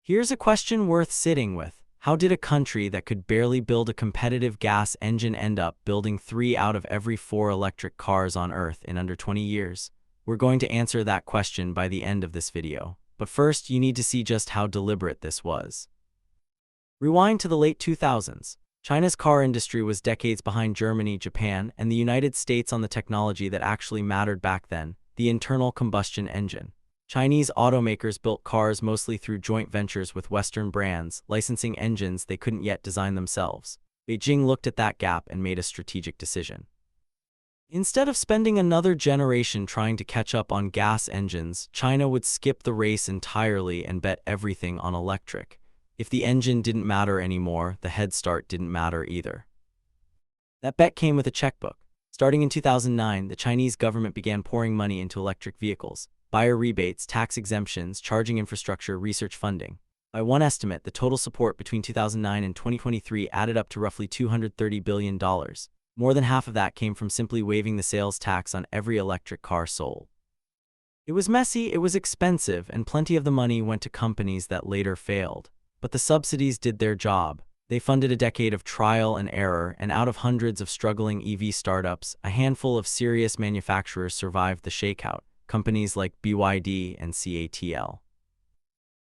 Here's a question worth sitting with. How did a country that could barely build a competitive gas engine end up building 3 out of every 4 electric cars on Earth in under 20 years? We're going to answer that question by the end of this video. But first, you need to see just how deliberate this was. Rewind to the late 2000s. China's car industry was decades behind Germany, Japan, and the United States on the technology that actually mattered back then, the internal combustion engine. Chinese automakers built cars mostly through joint ventures with Western brands, licensing engines they couldn't yet design themselves. Beijing looked at that gap and made a strategic decision. Instead of spending another generation trying to catch up on gas engines, China would skip the race entirely and bet everything on electric. If the engine didn't matter anymore, the head start didn't matter either. That bet came with a checkbook. Starting in 2009, the Chinese government began pouring money into electric vehicles. Buyer rebates, tax exemptions, charging infrastructure, research funding. By one estimate, the total support between 2009 and 2023 added up to roughly $230 billion. More than half of that came from simply waiving the sales tax on every electric car sold. It was messy, it was expensive, and plenty of the money went to companies that later failed. But the subsidies did their job. They funded a decade of trial and error, and out of hundreds of struggling EV startups, a handful of serious manufacturers survived the shakeout. Companies like BYD and CATL.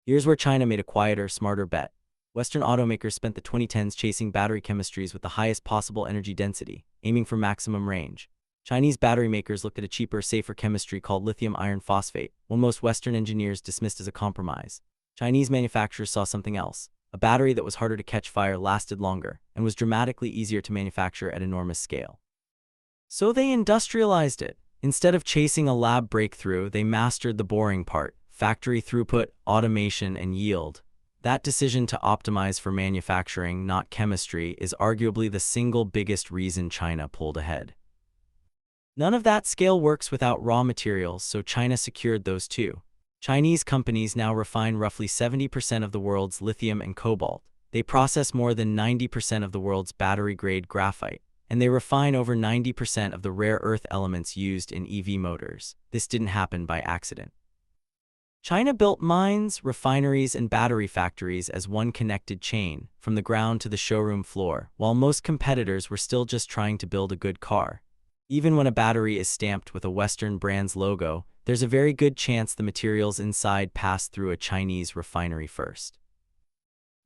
Here's where China made a quieter, smarter bet. Western automakers spent the 2010s chasing battery chemistries with the highest possible energy density, aiming for maximum range. Chinese battery makers looked at a cheaper, safer chemistry called lithium iron phosphate, one most Western engineers dismissed as a compromise. Chinese manufacturers saw something else. A battery that was harder to catch fire, lasted longer, and was dramatically easier to manufacture at enormous scale. So they industrialized it. Instead of chasing a lab breakthrough, they mastered the boring part: factory throughput, automation, and yield. That decision to optimize for manufacturing, not chemistry, is arguably the single biggest reason China pulled ahead. None of that scale works without raw materials, so China secured those too. Chinese companies now refine roughly 70% of the world's lithium and cobalt. They process more than 90% of the world's battery-grade graphite. And they refine over 90% of the rare earth elements used in EV motors. This didn't happen by accident. China built mines, refineries, and battery factories as one connected chain, from the ground to the showroom floor, while most competitors were still just trying to build a good car. Even when a battery is stamped with a Western brand's logo, there's a very good chance the materials inside pass through a Chinese refinery first.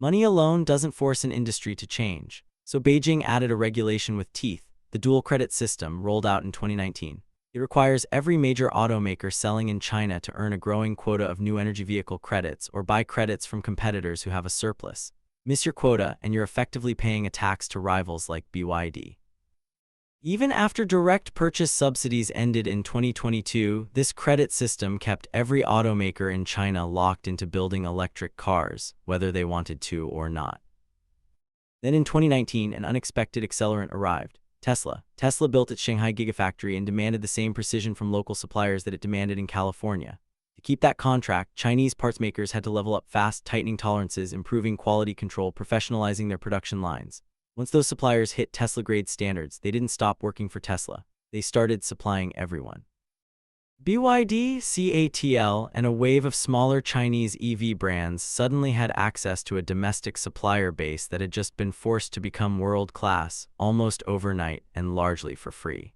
Money alone doesn't force an industry to change. So Beijing added a regulation with teeth, the dual credit system, rolled out in 2019. It requires every major automaker selling in China to earn a growing quota of new energy vehicle credits or buy credits from competitors who have a surplus. Miss your quota, and you're effectively paying a tax to rivals like BYD. Even after direct purchase subsidies ended in 2022, this credit system kept every automaker in China locked into building electric cars, whether they wanted to or not. Then in 2019, an unexpected accelerant arrived: Tesla. Tesla built its Shanghai gigafactory and demanded the same precision from local suppliers that it demanded in California. To keep that contract, Chinese parts makers had to level up fast, tightening tolerances, improving quality control, professionalizing their production lines. Once those suppliers hit Tesla-grade standards, they didn't stop working for Tesla. They started supplying everyone. BYD, CATL, and a wave of smaller Chinese EV brands suddenly had access to a domestic supplier base that had just been forced to become world-class, almost overnight and largely for free.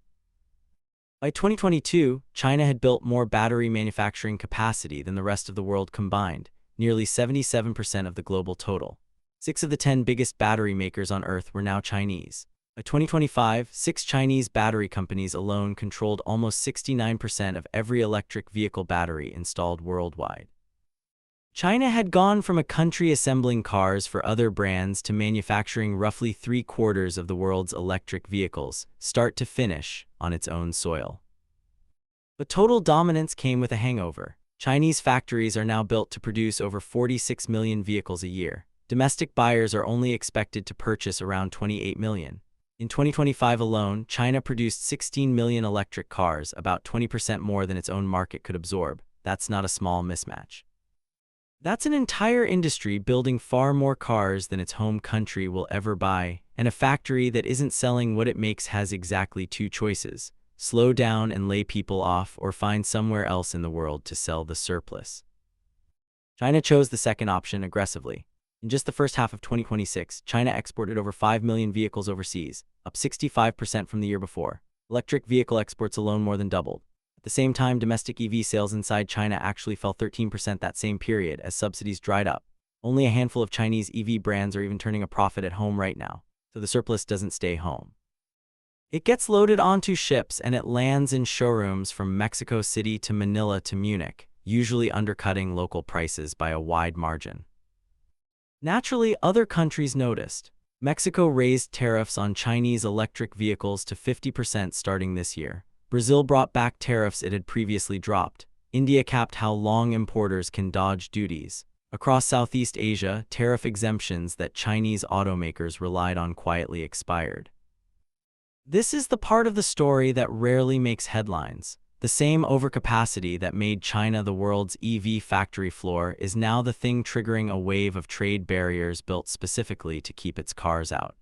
By 2022, China had built more battery manufacturing capacity than the rest of the world combined, nearly 77% of the global total. 6 of the 10 biggest battery makers on Earth were now Chinese. By 2025, 6 Chinese battery companies alone controlled almost 69% of every electric vehicle battery installed worldwide. China had gone from a country assembling cars for other brands to manufacturing roughly 3/4 of the world's electric vehicles, start to finish, on its own soil. But total dominance came with a hangover. Chinese factories are now built to produce over 46 million vehicles a year. Domestic buyers are only expected to purchase around 28 million. In 2025 alone, China produced 16 million electric cars, about 20% more than its own market could absorb. That's not a small mismatch. That's an entire industry building far more cars than its home country will ever buy, and a factory that isn't selling what it makes has exactly 2 choices: slow down and lay people off, or find somewhere else in the world to sell the surplus. China chose the second option aggressively. In just the first half of 2026, China exported over 5 million vehicles overseas, up 65% from the year before. Electric vehicle exports alone more than doubled. At the same time, domestic EV sales inside China actually fell 13% that same period as subsidies dried up. Only a handful of Chinese EV brands are even turning a profit at home right now, so the surplus doesn't stay home. It gets loaded onto ships and it lands in showrooms from Mexico City to Manila to Munich, usually undercutting local prices by a wide margin. Naturally, other countries noticed. Mexico raised tariffs on Chinese electric vehicles to 50% starting this year. Brazil brought back tariffs it had previously dropped. India capped how long importers can dodge duties. Across Southeast Asia, tariff exemptions that Chinese automakers relied on quietly expired. This is the part of the story that rarely makes headlines. The same overcapacity that made China the world's EV factory floor is now the thing triggering a wave of trade barriers built specifically to keep its cars out.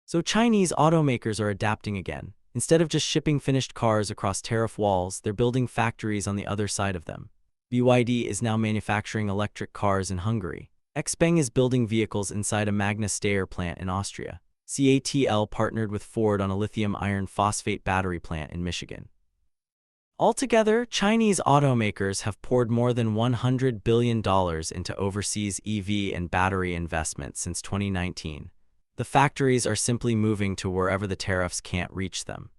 So Chinese automakers are adapting again. Instead of just shipping finished cars across tariff walls, they're building factories on the other side of them. BYD is now manufacturing electric cars in Hungary. XPeng is building vehicles inside a Magna Steyr plant in Austria. CATL partnered with Ford on a lithium iron phosphate battery plant in Michigan. Altogether, Chinese automakers have poured more than $100 billion into overseas EV and battery investment since 2019. The factories are simply moving to wherever the tariffs can't reach them.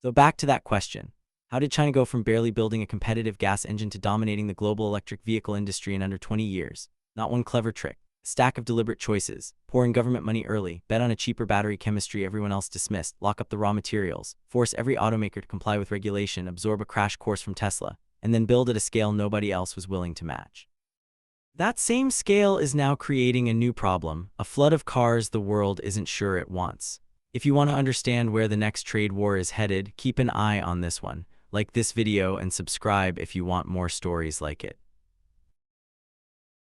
So back to that question. How did China go from barely building a competitive gas engine to dominating the global electric vehicle industry in under 20 years? Not one clever trick. A stack of deliberate choices. Pour in government money early, bet on a cheaper battery chemistry everyone else dismissed, lock up the raw materials, force every automaker to comply with regulation, absorb a crash course from Tesla, and then build at a scale nobody else was willing to match. That same scale is now creating a new problem, a flood of cars the world isn't sure it wants. If you want to understand where the next trade war is headed, keep an eye on this one. Like this video and subscribe if you want more stories like it.